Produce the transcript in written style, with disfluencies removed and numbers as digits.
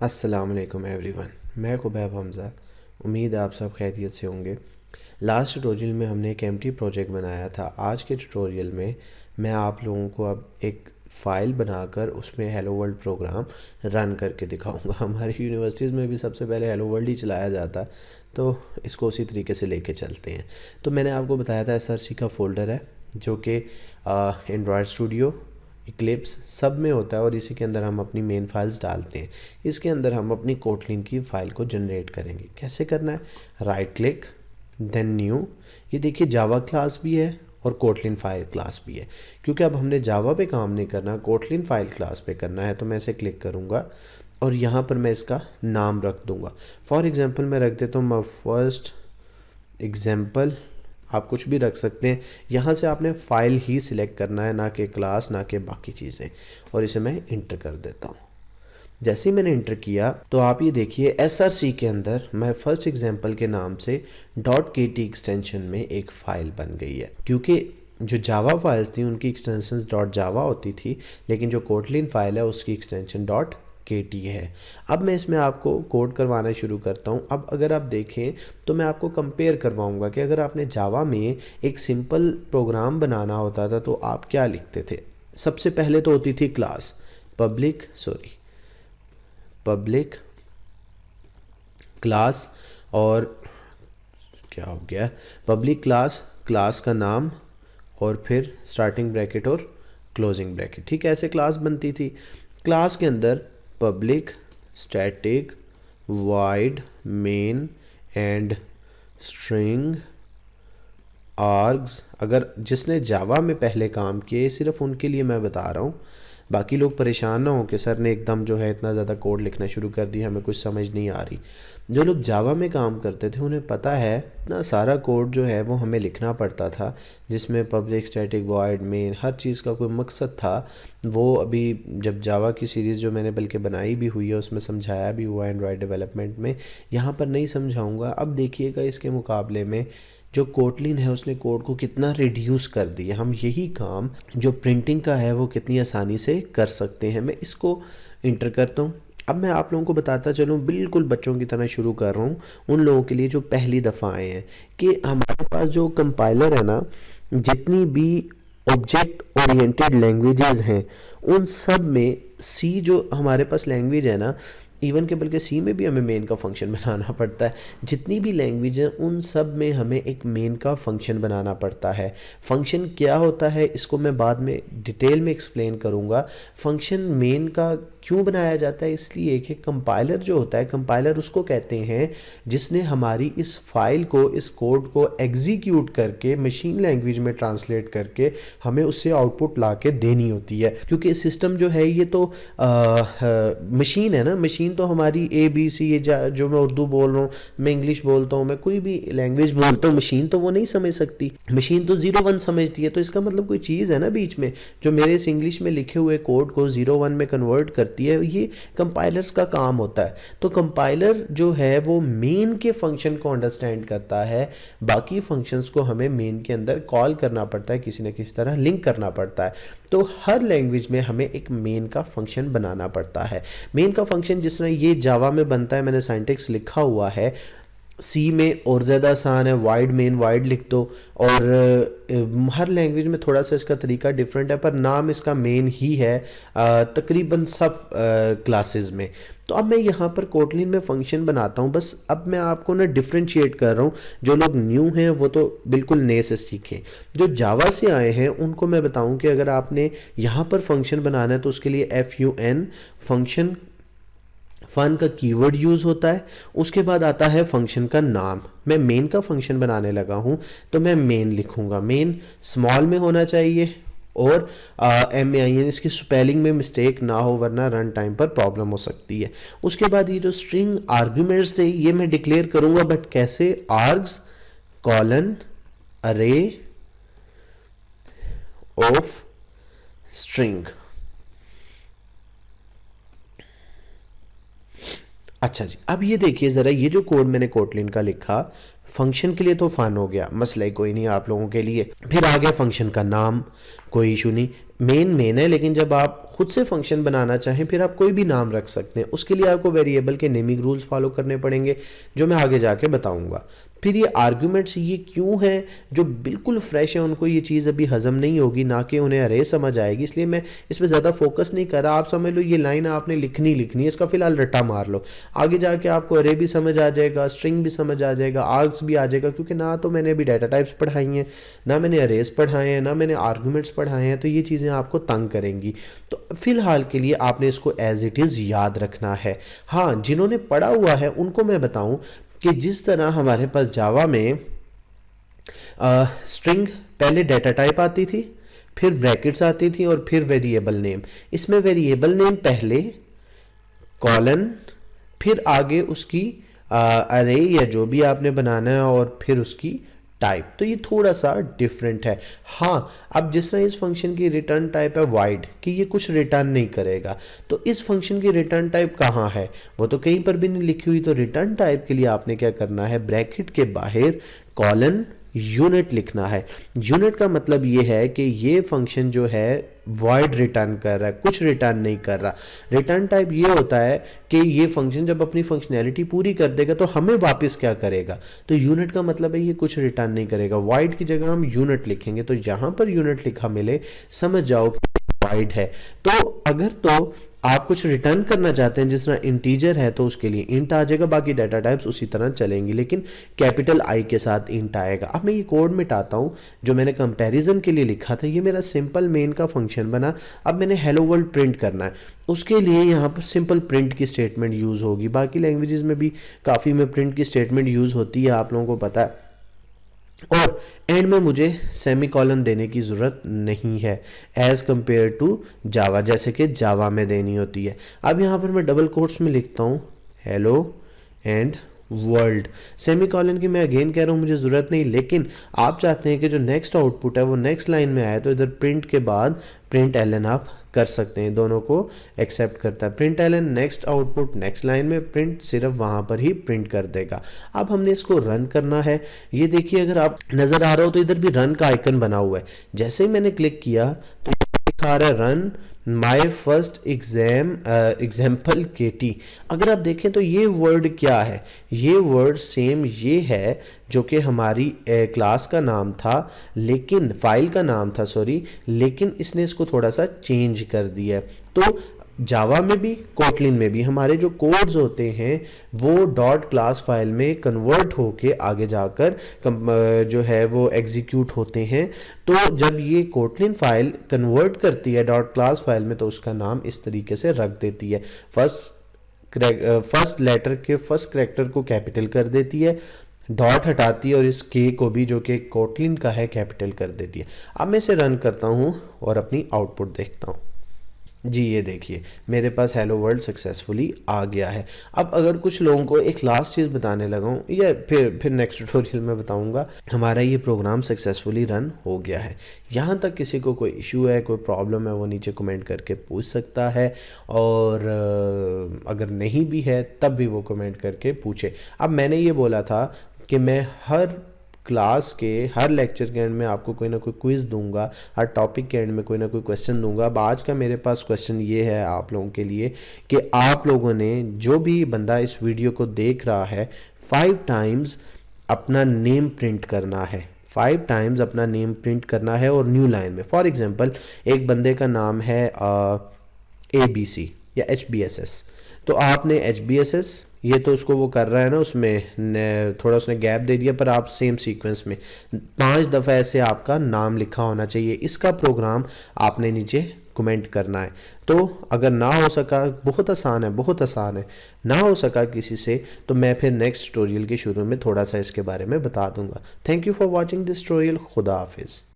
अस्सलाम वालेकुम एवरीवन। मैं खुबैब हमज़ा। उम्मीद है आप सब खैरियत से होंगे। लास्ट ट्यूटोरियल में हमने एक एम्प्टी प्रोजेक्ट बनाया था। आज के ट्यूटोरियल में मैं आप लोगों को अब एक फ़ाइल बनाकर उसमें हेलो वर्ल्ड प्रोग्राम रन करके दिखाऊंगा। हमारी यूनिवर्सिटीज़ में भी सबसे पहले हेलो वर्ल्ड ही चलाया जाता, तो इसको उसी तरीके से लेके चलते हैं। तो मैंने आपको बताया था SRC का फ़ोल्डर है जो कि एंड्रॉयड स्टूडियो, इक्लिप्स सब में होता है और इसी के अंदर हम अपनी मेन फाइल्स डालते हैं। इसके अंदर हम अपनी कोटलिन की फ़ाइल को जनरेट करेंगे। कैसे करना है? Right click, then new. ये देखिए जावा क्लास भी है और कोटलिन फाइल क्लास भी है। क्योंकि अब हमने जावा पे काम नहीं करना, कोटलिन फाइल क्लास पे करना है, तो मैं इसे क्लिक करूँगा और यहाँ पर मैं इसका नाम रख दूँगा। फॉर एग्ज़ाम्पल मैं रख देता हूँ माय फर्स्ट एग्ज़ाम्पल। आप कुछ भी रख सकते हैं। यहाँ से आपने फ़ाइल ही सिलेक्ट करना है, ना कि क्लास, ना कि बाकी चीज़ें। और इसे मैं इंटर कर देता हूँ। जैसे ही मैंने इंटर किया तो आप ये देखिए SRC के अंदर मैं फर्स्ट एग्जांपल के नाम से .kt एक्सटेंशन में एक फ़ाइल बन गई है। क्योंकि जो जावा फाइल्स थी उनकी एक्सटेंशन .java होती थी, लेकिन जो कोटलिन फाइल है उसकी एक्सटेंशन .kt है। अब मैं इसमें आपको कोड करवाना शुरू करता हूँ। अब अगर आप देखें तो मैं आपको कंपेयर करवाऊँगा कि अगर आपने जावा में एक सिंपल प्रोग्राम बनाना होता था तो आप क्या लिखते थे। सबसे पहले तो होती थी क्लास, पब्लिक क्लास, और क्या हो गया, पब्लिक क्लास, क्लास का नाम और फिर स्टार्टिंग ब्रैकेट और क्लोजिंग ब्रैकेट। ठीक है, ऐसे क्लास बनती थी। क्लास के अंदर public, static, void, main and string, args. अगर जिसने जावा में पहले काम किए सिर्फ उनके लिए मैं बता रहा हूँ, बाकी लोग परेशान ना हो कि सर ने एकदम जो है इतना ज़्यादा कोड लिखना शुरू कर दिया, हमें कुछ समझ नहीं आ रही। जो लोग जावा में काम करते थे उन्हें पता है इतना सारा कोड जो है वो हमें लिखना पड़ता था, जिसमें पब्लिक, स्टैटिक, वॉइड, मेन हर चीज़ का कोई मकसद था। वो अभी जब जावा की सीरीज़ जो मैंने बल्कि बनाई भी हुई है उसमें समझाया भी हुआ है एंड्रॉयड डेवलपमेंट में, यहाँ पर नहीं समझाऊँगा। अब देखिएगा इसके मुकाबले में जो कोटलिन है उसने कोड को कितना रिड्यूस कर दिया। हम यही काम जो प्रिंटिंग का है वो कितनी आसानी से कर सकते हैं। मैं इसको इंटर करता हूँ। अब मैं आप लोगों को बताता चलूँ, बिल्कुल बच्चों की तरह शुरू कर रहा हूँ उन लोगों के लिए जो पहली दफ़ा आए हैं, कि हमारे पास जो कंपाइलर है ना, जितनी भी ऑब्जेक्ट ओरिएंटेड लैंग्वेजेस हैं उन सब में सी जो हमारे पास लैंग्वेज है ना, इवन के बल्कि सी में भी हमें मेन का फंक्शन बनाना पड़ता है। जितनी भी लैंग्वेज हैं उन सब में हमें एक मेन का फंक्शन बनाना पड़ता है। फंक्शन क्या होता है इसको मैं बाद में डिटेल में एक्सप्लेन करूँगा। फंक्शन मेन का क्यों बनाया जाता है, इसलिए कि कंपाइलर जो होता है, कंपाइलर उसको कहते हैं जिसने हमारी इस फाइल को, इस कोड को एग्जीक्यूट करके मशीन लैंग्वेज में ट्रांसलेट करके हमें उससे आउटपुट ला के देनी होती है। क्योंकि सिस्टम जो है ये तो मशीन है ना, मशीन तो हमारी ABC, ये जो मैं उर्दू बोल रहा हूँ, मैं इंग्लिश बोलता हूँ, मैं कोई भी लैंग्वेज बोलता हूँ, मशीन तो वो नहीं समझ सकती। मशीन तो 0-1 समझती है। तो इसका मतलब कोई चीज़ है ना बीच में जो मेरे इस इंग्लिश में लिखे हुए कोड को 0-1 में कन्वर्ट करती है, ये कंपाइलर्स का काम होता है। तो कंपाइलर जो है वो मेन के फंक्शन को अंडरस्टैंड करता है, बाकी फंक्शंस को हमें मेन के अंदर कॉल करना पड़ता है, किसी न किसी तरह लिंक करना पड़ता है। तो हर लैंग्वेज में हमें एक मेन का फंक्शन बनाना पड़ता है। मेन का फंक्शन जिस तरह ये जावा में बनता है, मैंने सिंटैक्स लिखा हुआ है, सी में और ज़्यादा आसान है, वाइड मेन वाइड लिख दो। और हर लैंग्वेज में थोड़ा सा इसका तरीका डिफरेंट है, पर नाम इसका मेन ही है तकरीबन सब क्लासेस में। तो अब मैं यहाँ पर कोटलिन में फंक्शन बनाता हूँ। बस अब मैं आपको ना डिफ्रेंशिएट कर रहा हूँ। जो लोग न्यू हैं वो तो बिल्कुल नए से सीखें, जो जावा से आए हैं उनको मैं बताऊँ कि अगर आपने यहाँ पर फंक्शन बनाना है तो उसके लिए FUN फंक्शन, फन का कीवर्ड यूज़ होता है। उसके बाद आता है फंक्शन का नाम। मैं मेन का फंक्शन बनाने लगा हूँ तो मैं मेन लिखूँगा। मेन स्मॉल में होना चाहिए और MAIN, इसकी स्पेलिंग में मिस्टेक ना हो वरना रन टाइम पर प्रॉब्लम हो सकती है। उसके बाद ये जो स्ट्रिंग आर्ग्यूमेंट्स थे ये मैं डिक्लेयर करूँगा, बट कैसे, आर्ग्स कॉलन अरे ऑफ स्ट्रिंग। अच्छा जी, अब ये देखिए ज़रा, ये जो कोड मैंने कोटलिन का लिखा फंक्शन के लिए तो फ़न हो गया, मसला ही कोई नहीं आप लोगों के लिए। फिर आ गया फंक्शन का नाम, कोई इशू नहीं। मेन है, लेकिन जब आप खुद से फंक्शन बनाना चाहें फिर आप कोई भी नाम रख सकते हैं। उसके लिए आपको वेरिएबल के नेमिंग रूल्स फॉलो करने पड़ेंगे, जो मैं आगे जाके बताऊंगा। फिर ये आर्ग्यूमेंट्स ये क्यों है, जो बिल्कुल फ्रेश है उनको ये चीज़ अभी हजम नहीं होगी, ना कि उन्हें अरे समझ आएगी, इसलिए मैं इस पर ज़्यादा फोकस नहीं कर रहा। आप समझ लो ये लाइन आपने लिखनी है, इसका फिलहाल रट्टा मार लो। आगे जाके आपको अरे भी समझ आ जाएगा, स्ट्रिंग भी समझ आ जाएगा, आर्ग्स भी आ जाएगा, क्योंकि ना तो मैंने अभी डाटा टाइप्स पढ़ाई हैं, ना मैंने अरेज पढ़ाए हैं, ना मैंने आर्ग्यूमेंट्स पढ़ाए हैं, तो ये चीज़ें आपको तंग करेंगी। तो फिलहाल के लिए आपने इसको एज इट इज़ याद रखना है। हाँ, जिन्होंने पढ़ा हुआ है उनको मैं बताऊं कि जिस तरह हमारे पास जावा में स्ट्रिंग पहले डेटा टाइप आती थी, फिर ब्रैकेट्स आती थी और फिर वेरिएबल नेम। इसमें वेरिएबल नेम पहले, कॉलन, फिर आगे उसकी अरे या जो भी आपने बनाना है और फिर उसकी टाइप। तो ये थोड़ा सा डिफरेंट है। हाँ, अब जिस तरह इस फंक्शन की रिटर्न टाइप है वाइड, कि ये कुछ रिटर्न नहीं करेगा, तो इस फंक्शन की रिटर्न टाइप कहाँ है, वो तो कहीं पर भी नहीं लिखी हुई। तो रिटर्न टाइप के लिए आपने क्या करना है, ब्रैकेट के बाहर कॉलन यूनिट लिखना है। यूनिट का मतलब ये है कि ये फंक्शन जो है वॉइड रिटर्न कर रहा है, कुछ रिटर्न नहीं कर रहा। रिटर्न टाइप ये होता है कि ये फंक्शन जब अपनी फंक्शनैलिटी पूरी कर देगा तो हमें वापस क्या करेगा। तो यूनिट का मतलब है ये कुछ रिटर्न नहीं करेगा। वॉइड की जगह हम यूनिट लिखेंगे, तो जहां पर यूनिट लिखा मिले समझ जाओ कि वॉइड है। तो अगर तो आप कुछ रिटर्न करना चाहते हैं, जिस तरह इंटीजर है तो उसके लिए इंट आ जाएगा, बाकी डाटा टाइप्स उसी तरह चलेंगी, लेकिन कैपिटल आई के साथ इंट आएगा। अब मैं ये कोड मिटाता हूँ जो मैंने कंपैरिजन के लिए लिखा था। ये मेरा सिंपल मेन का फंक्शन बना। अब मैंने हेलो वर्ल्ड प्रिंट करना है, उसके लिए यहाँ पर सिंपल प्रिंट की स्टेटमेंट यूज़ होगी। बाकी लैंग्वेजेस में भी काफ़ी में प्रिंट की स्टेटमेंट यूज़ होती है, आप लोगों को पता है। और एंड में मुझे सेमी कॉलन देने की ज़रूरत नहीं है एज़ कंपेयर टू जावा, जैसे कि जावा में देनी होती है। अब यहाँ पर मैं डबल कोट्स में लिखता हूँ hello and world. Semi colon की मैं अगेन कह रहा हूँ मुझे ज़रूरत नहीं, लेकिन आप चाहते हैं कि जो नेक्स्ट आउटपुट है वो नेक्स्ट लाइन में आए, तो इधर प्रिंट के बाद प्रिंट एलन आप कर सकते हैं, दोनों को एक्सेप्ट करता है। Println next output next line में, प्रिंट सिर्फ वहाँ पर ही प्रिंट कर देगा। अब हमने इसको रन करना है। ये देखिए, अगर आप नज़र आ रहा हो तो इधर भी रन का आइकन बना हुआ है। जैसे ही मैंने क्लिक किया तो दिखा रहा है रन माई फर्स्ट एग्जाम्पल केटी। अगर आप देखें तो ये वर्ड क्या है, ये वर्ड सेम ये है जो कि हमारी क्लास का नाम था, लेकिन फाइल का नाम था सॉरी, लेकिन इसने इसको थोड़ा सा चेंज कर दिया है। तो जावा में भी कोटलिन में भी हमारे जो कोड्स होते हैं वो डॉट क्लास फाइल में कन्वर्ट होके आगे जाकर जो है वो एग्जीक्यूट होते हैं। तो जब ये कोटलिन फाइल कन्वर्ट करती है डॉट क्लास फाइल में, तो उसका नाम इस तरीके से रख देती है। फर्स्ट लेटर के फर्स्ट कैरेक्टर को कैपिटल कर देती है, डॉट हटाती है और इस के को भी जो कि कोटलिन का है कैपिटल कर देती है। अब मैं इसे रन करता हूँ और अपनी आउटपुट देखता हूँ। जी ये देखिए मेरे पास हेलो वर्ल्ड सक्सेसफुली आ गया है। अब अगर कुछ लोगों को एक लास्ट चीज़ बताने लगा हूँ, या फिर नेक्स्ट ट्यूटोरियल में बताऊँगा, हमारा ये प्रोग्राम सक्सेसफुली रन हो गया है। यहाँ तक किसी को कोई इशू है, कोई प्रॉब्लम है, वो नीचे कमेंट करके पूछ सकता है, और अगर नहीं भी है तब भी वो कमेंट करके पूछे। अब मैंने ये बोला था कि मैं हर क्लास के हर लेक्चर के एंड में आपको कोई ना कोई क्विज़ दूंगा, हर टॉपिक के एंड में कोई ना कोई क्वेश्चन दूंगा। अब आज का मेरे पास क्वेश्चन ये है आप लोगों के लिए कि आप लोगों ने, जो भी बंदा इस वीडियो को देख रहा है, 5 टाइम्स अपना नेम प्रिंट करना है। 5 टाइम्स अपना नेम प्रिंट करना है और न्यू लाइन में। फॉर एग्जांपल एक बंदे का नाम है ABC या HBSS, तो आपने HBSS, ये तो उसको वो कर रहा है ना, उसमें थोड़ा उसने गैप दे दिया, पर आप सेम सीक्वेंस में 5 दफ़ा ऐसे आपका नाम लिखा होना चाहिए। इसका प्रोग्राम आपने नीचे कमेंट करना है। तो अगर ना हो सका, बहुत आसान है, बहुत आसान है, ना हो सका किसी से, तो मैं फिर नेक्स्ट ट्यूटोरियल के शुरू में थोड़ा सा इसके बारे में बता दूंगा। Thank you for watching this tutorial. खुदा हाफिज़।